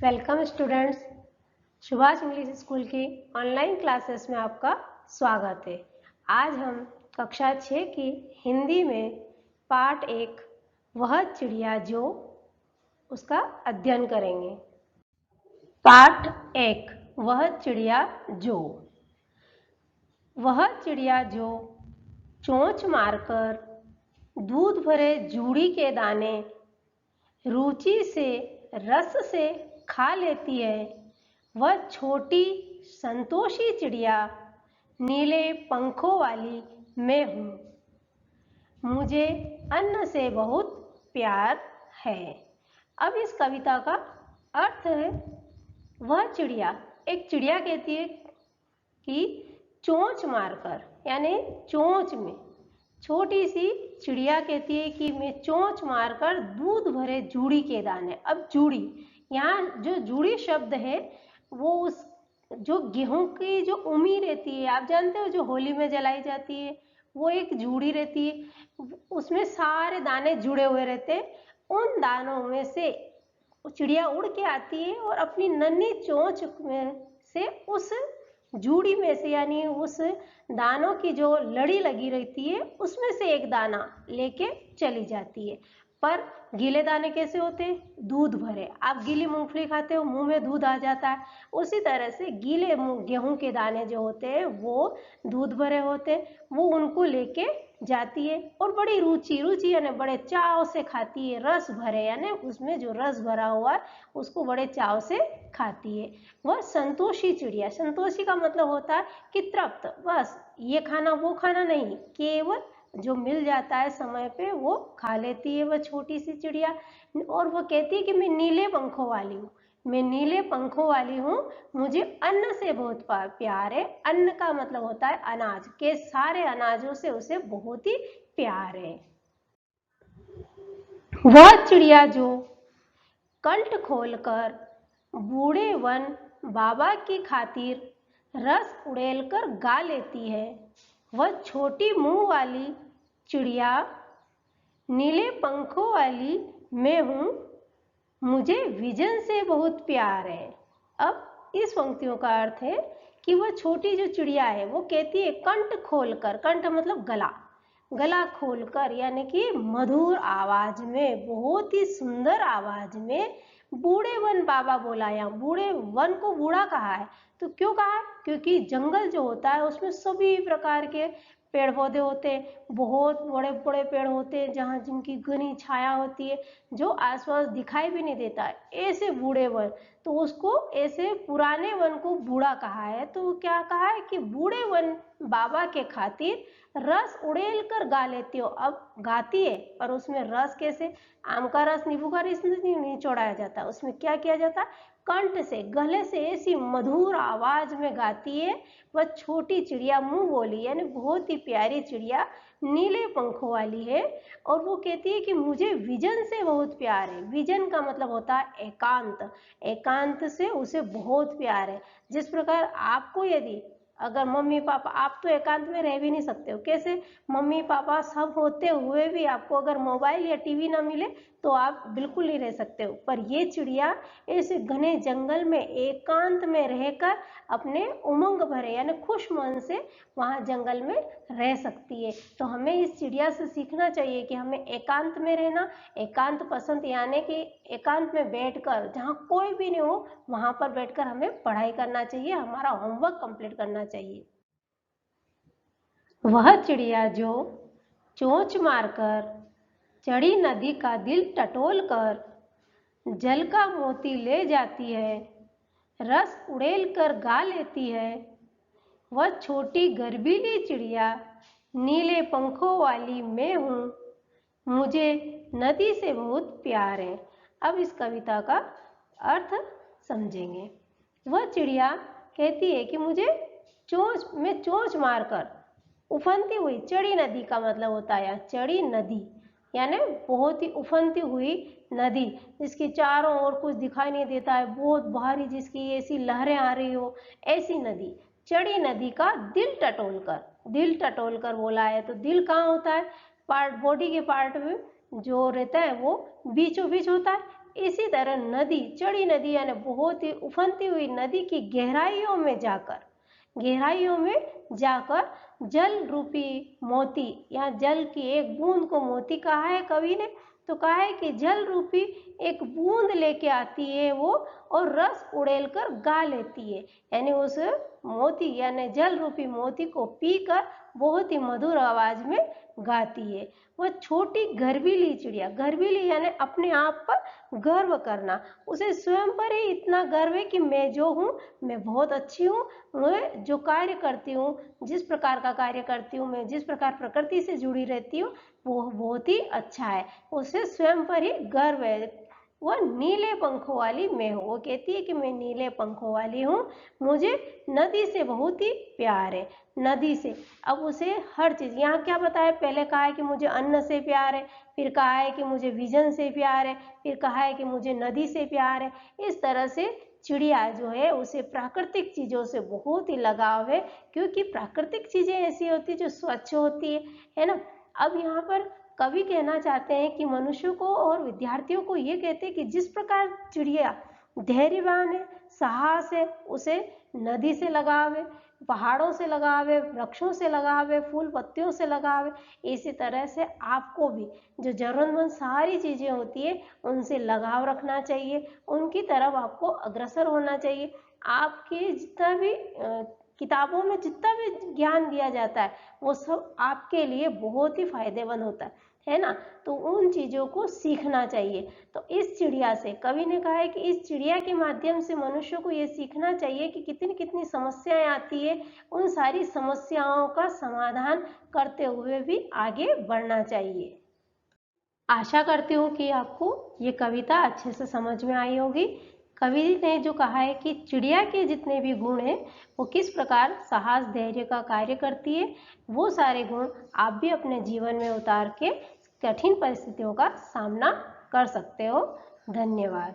Welcome students. Subhash English school की online classes में आपका स्वागत है। आज हम कक्षा 6 की हिंदी में पार्ट 1 वह चिड़िया जो उसका अध्ययन करेंगे। पार्ट 1 वह चिड़िया जो। वह चिड़िया जो चोंच मारकर दूध भरे जूड़ी के दाने रुचि से रस से खा लेती है, वह छोटी संतोषी चिड़िया नीले पंखों वाली मैं हूँ, मुझे अन्न से बहुत प्यार है। अब इस कविता का अर्थ है, वह चिड़िया, एक चिड़िया कहती है कि चोंच मारकर, यानी चोंच में, छोटी सी चिड़िया कहती है कि मैं चोंच मारकर दूध भरे जूड़ी के दाने। अब जूड़ी, यहाँ जो जूड़ी शब्द है वो उस जो गेहूं की जो उमी रहती है, आप जानते हो, जो होली में जलाई जाती है, वो एक जूड़ी रहती है, उसमें सारे दाने जुड़े हुए रहते हैं। उन दानों में से चिड़िया उड़ के आती है और अपनी नन्ही चोंच में से उस जूड़ी में से, यानी उस दानों की जो लड़ी लगी रहती है उसमें से एक दाना लेके चली जाती है। पर गीले दाने कैसे होते हैं? दूध भरे। आप गीली मूंगफली खाते हो, मुंह में दूध आ जाता है, उसी तरह से गीले गेहूं के दाने जो होते हैं वो दूध भरे होते हैं, वो उनको लेके जाती है और बड़ी रुचि यानी बड़े चाव से खाती है। रस भरे यानी उसमें जो रस भरा हुआ है उसको बड़े चाव से खाती है। वह संतोषी चिड़िया, संतोषी का मतलब होता है कि तृप्त, बस ये खाना वो खाना नहीं, केवल जो मिल जाता है समय पे वो खा लेती है वह छोटी सी चिड़िया। और वो कहती है कि मैं नीले पंखों वाली हूँ, मैं नीले पंखों वाली हूँ, मुझे अन्न से बहुत प्यार है। अन्न का मतलब होता है अनाज, के सारे अनाजों से उसे बहुत ही प्यार है। वह चिड़िया जो कंठ खोलकर बूढ़े वन बाबा की खातिर रस उड़ेलकर गा लेती है, वह छोटी मुंह वाली चिड़िया नीले पंखों वाली मैं हूँ, मुझे विजन से बहुत प्यार है। अब इस पंक्तियों का अर्थ है कि वह छोटी जो चिड़िया है वो कहती है कंठ खोलकर, कंठ मतलब गला, गला खोलकर, यानी कि मधुर आवाज में, बहुत ही सुंदर आवाज में बूढ़े वन बाबा बोलाया। बूढ़े वन को बूढ़ा कहा है, तो क्यों कहा है? क्योंकि जंगल जो होता है उसमें सभी प्रकार के पेड़ पौधे होते हैं, बहुत बड़े बड़े पेड़ होते हैं जहाँ जिनकी घनी छाया होती है, जो आसपास दिखाई भी नहीं देता है, ऐसे बूढ़े वन। तो उसको ऐसे पुराने वन को बूढ़ा कहा है। तो क्या कहा है कि बूढ़े वन बाबा के खातिर रस उड़ेल कर गा लेती हो। अब गाती है पर उसमें रस कैसे? आम का रस, नींबू का रस नहीं चौड़ाया जाता, उसमें क्या किया जाता? कंठ से, गले से ऐसी मधुर आवाज में गाती है वह छोटी चिड़िया, मुंह बोली, यानी बहुत ही प्यारी चिड़िया, नीले पंखों वाली है। और वो कहती है कि मुझे विजन से बहुत प्यार है। विजन का मतलब होता है एकांत, एकांत से उसे बहुत प्यार है। जिस प्रकार आपको यदि अगर मम्मी पापा, आप तो एकांत में रह भी नहीं सकते हो, कैसे? मम्मी पापा सब होते हुए भी आपको अगर मोबाइल या टीवी ना मिले तो आप बिल्कुल नहीं रह सकते हो। पर ये चिड़िया इस घने जंगल में एकांत में रहकर अपने उमंग भरे यानी खुश मन से वहाँ जंगल में रह सकती है। तो हमें इस चिड़िया से सीखना चाहिए कि हमें एकांत में रहना, एकांत पसंद, यानी कि एकांत में बैठकर, जहाँ कोई भी नहीं हो वहाँ पर बैठकर हमें पढ़ाई करना चाहिए, हमारा होमवर्क कंप्लीट करना चाहिए। वह चिड़िया जो चोंच मारकर चढ़ी नदी का दिल टटोल कर जल का मोती ले जाती है, रस उड़ेल कर गा लेती है, वह छोटी गर्वीली चिड़िया नीले पंखों वाली मैं हूँ, मुझे नदी से बहुत प्यार है। अब इस कविता का अर्थ समझेंगे। वह चिड़िया कहती है कि मुझे मैं चोंच मारकर उफनती हुई, चढ़ी नदी का मतलब होता है चढ़ी नदी, यानी बहुत ही उफनती हुई नदी, जिसके चारों ओर कुछ दिखाई नहीं देता है, बहुत भारी, जिसकी ऐसी लहरें आ रही हो, ऐसी नदी। चढ़ी नदी का दिल टटोल कर, दिल टटोल कर बोला है, तो दिल कहाँ होता है? पार्ट, बॉडी के पार्ट में जो रहता है वो बीचों बीच होता है, इसी तरह नदी, चड़ी नदी यानी बहुत ही उफनती हुई नदी की गहराइयों में जाकर जल रूपी मोती या जल की एक बूंद को मोती कहा है कवि ने। तो कहा है कि जल रूपी एक बूंद लेके आती है वो और रस उड़ेल कर गा लेती है, यानी उस मोती यानी जल रूपी मोती को पीकर बहुत ही मधुर आवाज में गाती है। वह छोटी गर्वीली चिड़िया, गर्वीली यानी अपने आप पर गर्व करना, उसे स्वयं पर ही इतना गर्व है कि मैं जो हूँ मैं बहुत अच्छी हूँ, मैं जो कार्य करती हूँ, जिस प्रकार का कार्य करती हूँ, मैं जिस प्रकार प्रकृति से जुड़ी रहती हूँ वो बहुत ही अच्छा है, उसे स्वयं पर ही गर्व है। वह नीले पंखों वाली मैं हूँ, वो कहती है कि मैं नीले पंखों वाली हूँ, मुझे नदी से बहुत ही प्यार है, नदी से। अब उसे हर चीज़, यहाँ क्या बताया, पहले कहा है कि मुझे अन्न से प्यार है, फिर कहा है कि मुझे विजन से प्यार है, फिर कहा है कि मुझे नदी से प्यार है। इस तरह से चिड़िया जो है उसे प्राकृतिक चीज़ों से बहुत ही लगाव है, क्योंकि प्राकृतिक चीज़ें ऐसी होती है जो स्वच्छ होती है ना। अब यहाँ पर कवि कहना चाहते हैं कि मनुष्य को और विद्यार्थियों को ये कहते हैं कि जिस प्रकार चिड़िया धैर्यवान है, साहस है, उसे नदी से लगाव है, पहाड़ों से लगाव है, वृक्षों से लगाव है, फूल पत्तियों से लगाव है, इसी तरह से आपको भी जो जरूरतमंद सारी चीज़ें होती है उनसे लगाव रखना चाहिए, उनकी तरफ आपको अग्रसर होना चाहिए। आपके जितना भी किताबों में जितना भी ज्ञान दिया जाता है वो सब आपके लिए बहुत ही फायदेमंद होता है ना, तो उन चीज़ों को सीखना चाहिए। तो इस चिड़िया से कवि ने कहा है कि इस चिड़िया के माध्यम से मनुष्य को ये सीखना चाहिए कि कितनी कितनी समस्याएं आती है, उन सारी समस्याओं का समाधान करते हुए भी आगे बढ़ना चाहिए। आशा करती हूँ कि आपको ये कविता अच्छे से समझ में आई होगी। कवि ने जो कहा है कि चिड़िया के जितने भी गुण हैं वो किस प्रकार साहस धैर्य का कार्य करती है, वो सारे गुण आप भी अपने जीवन में उतार के कठिन परिस्थितियों का सामना कर सकते हो। धन्यवाद।